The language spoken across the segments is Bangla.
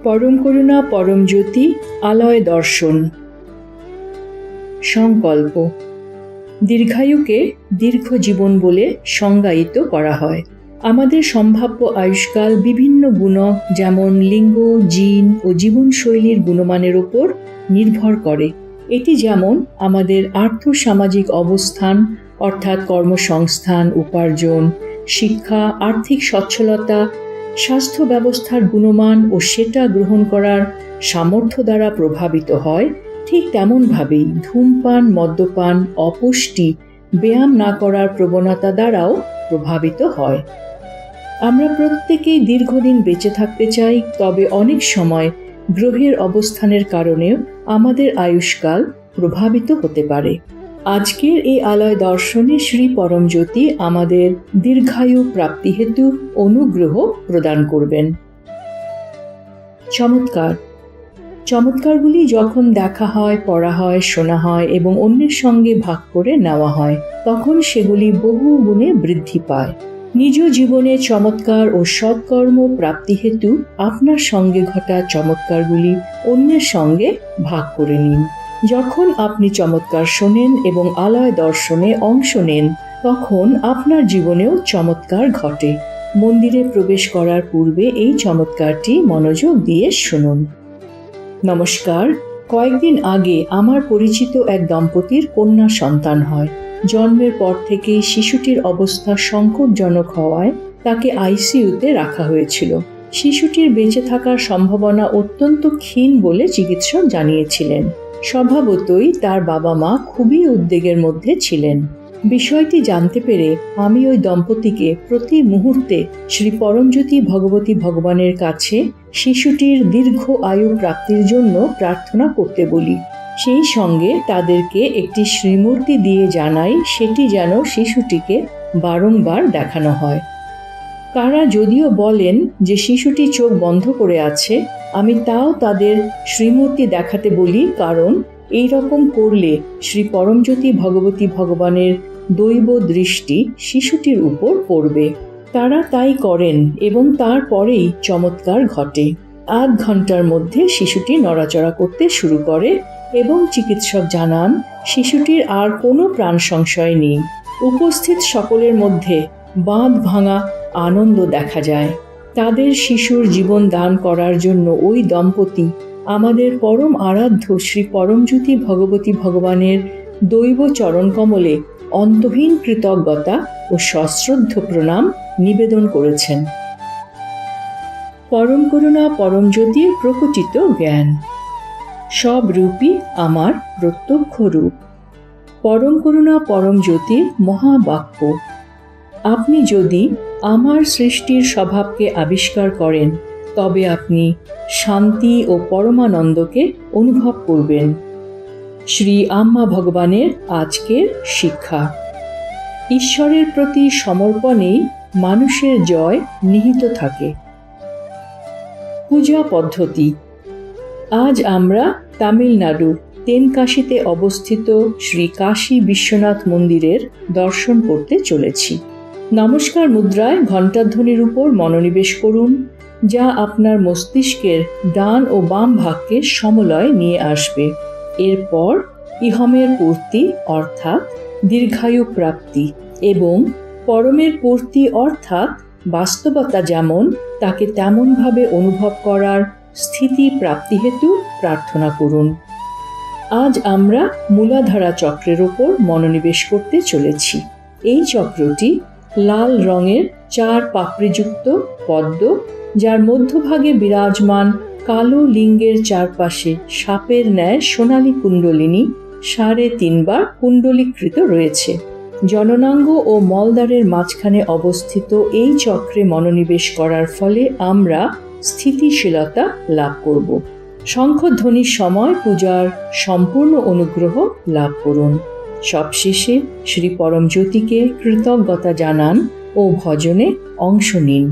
পরম করুণা পরম জ্যোতি আলয় দর্শন। সংকল্প। দীর্ঘায়ুকে দীর্ঘ জীবন বলে সংজ্ঞায়িত করা হয়। আমাদের সম্ভাব্য আয়ুষ্কাল বিভিন্ন গুণক যেমন লিঙ্গ, জিন ও জীবনশৈলীর গুণমানের উপর নির্ভর করে। এটি যেমন আমাদের আর্থসামাজিক অবস্থান অর্থাৎ কর্মসংস্থান, উপার্জন, শিক্ষা, আর্থিক সচ্ছলতা, স্বাস্থ্য ব্যবস্থার গুণমান ও সেটা গ্রহণ করার সামর্থ্য দ্বারা প্রভাবিত হয়, ঠিক তেমনভাবেই ধূমপান, মদ্যপান, অপুষ্টি, ব্যায়াম না করার প্রবণতা দ্বারাও প্রভাবিত হয়। আমরা প্রত্যেকেই দীর্ঘদিন বেঁচে থাকতে চাই, তবে অনেক সময় গ্রহের অবস্থানের কারণেও আমাদের আয়ুষ্কাল প্রভাবিত হতে পারে। আজকের এই আলয় দর্শনে শ্রী পরমজ্যোতি আমাদের দীর্ঘায়ু প্রাপ্তি হেতু অনুগ্রহ প্রদান করবেন। চমৎকার। চমৎকারগুলি যখন দেখা হয়, পড়া হয়, শোনা হয় এবং অন্যের সঙ্গে ভাগ করে নেওয়া হয়, তখন সেগুলি বহু গুণে বৃদ্ধি পায়। নিজ জীবনে চমৎকার ও সৎকর্ম প্রাপ্তি হেতু আপনার সঙ্গে ঘটা চমৎকারগুলি অন্যের সঙ্গে ভাগ করে নিন। যখন আপনি চমৎকার শোনেন এবং আলয় দর্শনে অংশ নেন, তখন আপনার জীবনেও চমৎকার ঘটে। মন্দিরে প্রবেশ করার পূর্বে এই চমৎকারটি মনোযোগ দিয়ে শুনুন। নমস্কার। কয়েকদিন আগে আমার পরিচিত এক দম্পতির কন্যা সন্তান হয়। জন্মের পর থেকেই শিশুটির অবস্থা সংকটজনক হওয়ায় তাকে আইসিইউতে রাখা হয়েছিল। শিশুটির বেঁচে থাকার সম্ভাবনা অত্যন্ত ক্ষীণ বলে চিকিৎসক জানিয়েছিলেন। স্বভাবতই তার বাবা মা খুবই উদ্বেগের মধ্যে ছিলেন। বিষয়টি জানতে পেরে আমি ওই দম্পতিকে প্রতি মুহূর্তে শ্রী পরমজ্যোতি ভগবতী ভগবানের কাছে শিশুটির দীর্ঘ আয়ু প্রাপ্তির জন্য প্রার্থনা করতে বলি। সেই সঙ্গে তাদেরকে একটি শ্রীমূর্তি দিয়ে জানাই সেটি যেন শিশুটিকে বারংবার দেখানো হয়। তারা যদিও বলেন যে শিশুটি চোখ বন্ধ করে আছে, আমি তাও তাদের শ্রীমূর্তি দেখাতে বলি, কারণ এই রকম করলে শ্রী পরমজ্যোতি ভগবতী ভগবানের দৈব দৃষ্টি শিশুটির উপর পড়বে। তারা তাই করেন এবং তারপরেই চমৎকার ঘটে। আধ ঘন্টার মধ্যে শিশুটি নড়াচড়া করতে শুরু করে এবং চিকিৎসক জানান শিশুটির আর কোনো প্রাণ সংশয় নেই। উপস্থিত সকলের মধ্যে বাঁধ ভাঙা আনন্দ দেখা যায়। তাদের শিশুর জীবন দান করার জন্য ওই দম্পতি আমাদের পরম আরাধ্য শ্রী পরমজ্যোতি ভগবতী ভগবানের দৈব চরণকমলে অন্তহীন কৃতজ্ঞতা ও সশ্রদ্ধ প্রণাম নিবেদন করেছেন। পরম করুণা পরম জ্যোতির প্রকটিত জ্ঞান। সব রূপই আমার প্রত্যক্ষ রূপ। পরম করুণা পরম জ্যোতির মহাবাক্য। আপনি যদি আমার সৃষ্টির স্বভাবকে আবিষ্কার করেন, তবে আপনি শান্তি ও পরমানন্দকে অনুভব করবেন। শ্রী আম্মা ভগবানের আজকের শিক্ষা। ঈশ্বরের প্রতি সমর্পণেই মানুষের জয় নিহিত থাকে। পূজা পদ্ধতি। আজ আমরা তামিলনাড়ুর তেনকাশিতে অবস্থিত শ্রী কাশী বিশ্বনাথ মন্দিরের দর্শন করতে চলেছি। নমস্কার মুদ্রায় ঘণ্টাধ্বনির উপর মনোনিবেশ করুন, যা আপনার মস্তিষ্কের ডান ও বাম ভাগকে সমলয় নিয়ে আসবে। এরপর ইহমের পূর্তি অর্থাৎ দীর্ঘায়ু প্রাপ্তি এবং পরমের পূর্তি অর্থাৎ বাস্তবতা যেমন তাকে তেমনভাবে অনুভব করার স্থিতি প্রাপ্তি হেতু প্রার্থনা করুন। আজ আমরা মূলাধারা চক্রের উপর মনোনিবেশ করতে চলেছি। এই চক্রটি লাল রঙের 4 পাপড়িযুক্ত পদ্ম, যার মধ্যভাগে বিরাজমান কালো লিঙ্গের চারপাশে সাপের ন্যায় সোনালী কুণ্ডলিনী 3.5 বার কুণ্ডলীকৃত রয়েছে। জননাঙ্গ ও মলদ্বারের মাঝখানে অবস্থিত এই চক্রে মনোনিবেশ করার ফলে আমরা স্থিতিশীলতা লাভ করব। শঙ্খধ্বনির সময় পূজার সম্পূর্ণ অনুগ্রহ লাভ করুন। সবশেষে শ্রী পরমজ্যোতিকে কৃতজ্ঞতা জানান ও ভজনে অংশ নিন।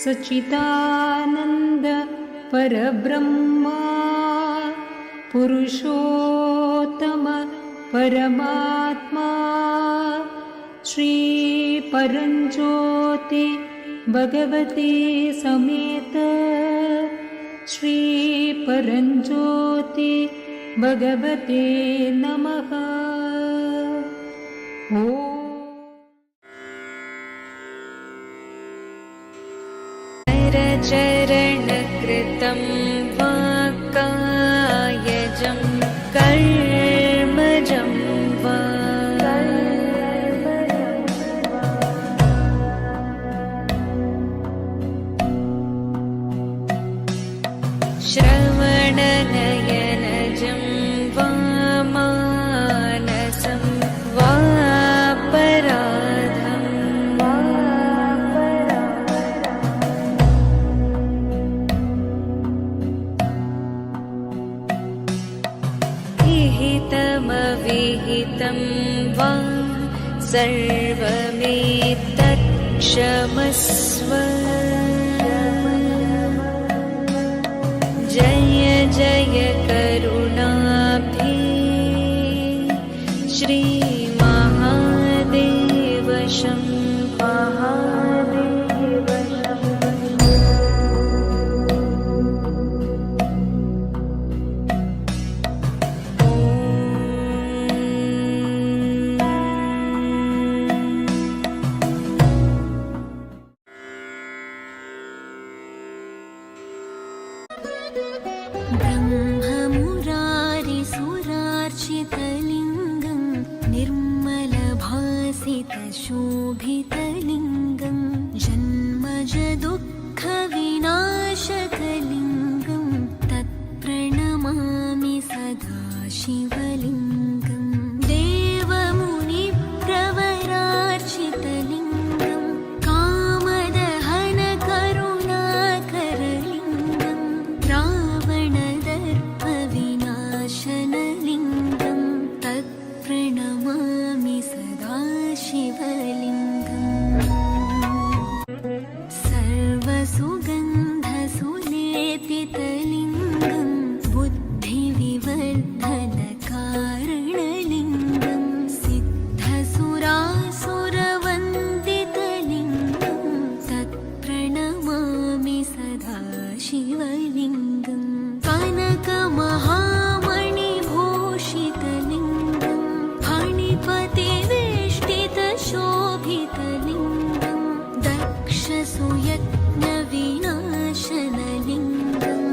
सच्चिदानन्द परब्रह्मा पुरुषोत्तम परमात्मा श्री परञ्ज्योति भगवते समेत श्री परञ्ज्योति भगवते नमः। चरणकृतं वा कायजं कर्मजं वा श्रवणनयनजं वा मानसं वा पराधं वा विहितमविहितं वा सर्वमेतत्क्षमस्व। जय जय करुणाब्धे श्री महादेव शम्भो। ब्रह्ममुरारिसुरार्चितलिङ्गं निर्मलभासितशोभितलिङ्गं जन्मजदुःखविनाशकलिङ्गं तत्प्रणमामि सदा शिवलिङ्गं। देवमुनिप्रवरार्चितलिङ्गं कामदहनकरुणाकरलिङ्गं रावणदर्पविनाशनलिङ्गं तत्प्रणमामि सदा शिवलिङ्गम्। सर्वसुगन्धसुलेपितलिङ्गं बुद्धिविवर्धनकारणलिङ्गं सिद्धसुरासुरवन्दितलिङ्गं तत्प्रणमामि सदा शिवलिङ्गं। कनकमहामणिभूषितलिङ्गं फणिपतिवेष्टितशोभितलिङ्गं दक्षसुयज्ञविनाशनलिङ्गं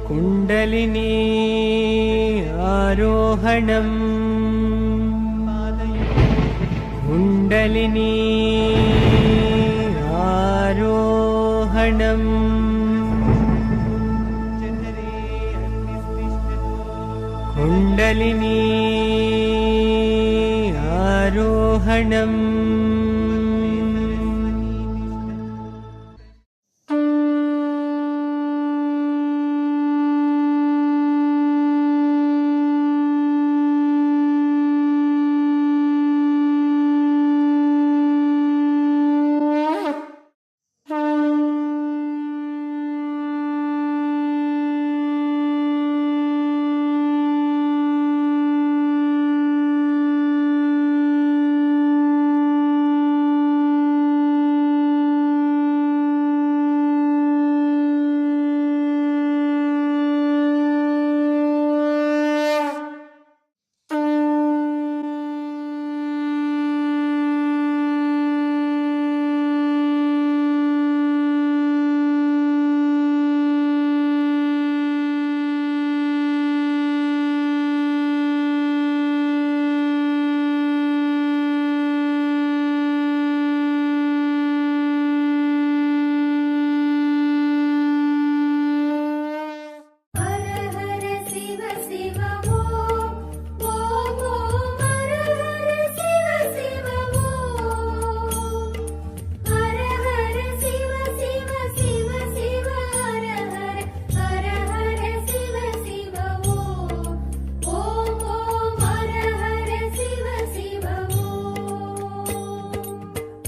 कुण्डलिनी आरोहणम् कुण्डलिनी आरोहणम् कुण्डलिनी ग्रहणम्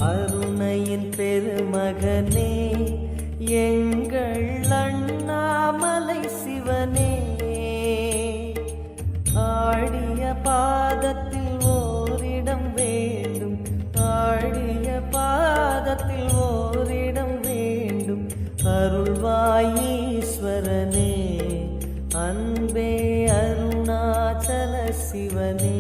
அருணையின் பெருமகனே எங்கள் அண்ணாமலை சிவனே ஆடிய பாதத்தில் ஓரிடம் வேண்டும் ஆடிய பாதத்தில் ஓரிடம் வேண்டும் அருள்வாயீஸ்வரனே அன்பே அருணாச்சல சிவனே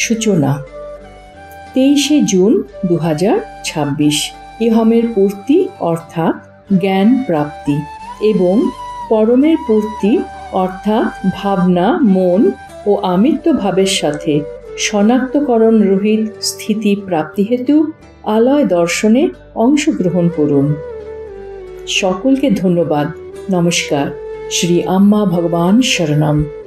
সূচনা 23শে জুন 2026 ইহমের পূর্তি অর্থাৎ জ্ঞান প্রাপ্তি এবং পরমের পূর্তি অর্থাৎ ভাবনা মন ও আমিত্ব ভাবের সাথে শনাক্তকরণ রহিত স্থিতি প্রাপ্তি হেতু আলয় দর্শনে অংশগ্রহণ করুন। সকলকে ধন্যবাদ। নমস্কার। শ্রী আম্মা ভগবান শরণম।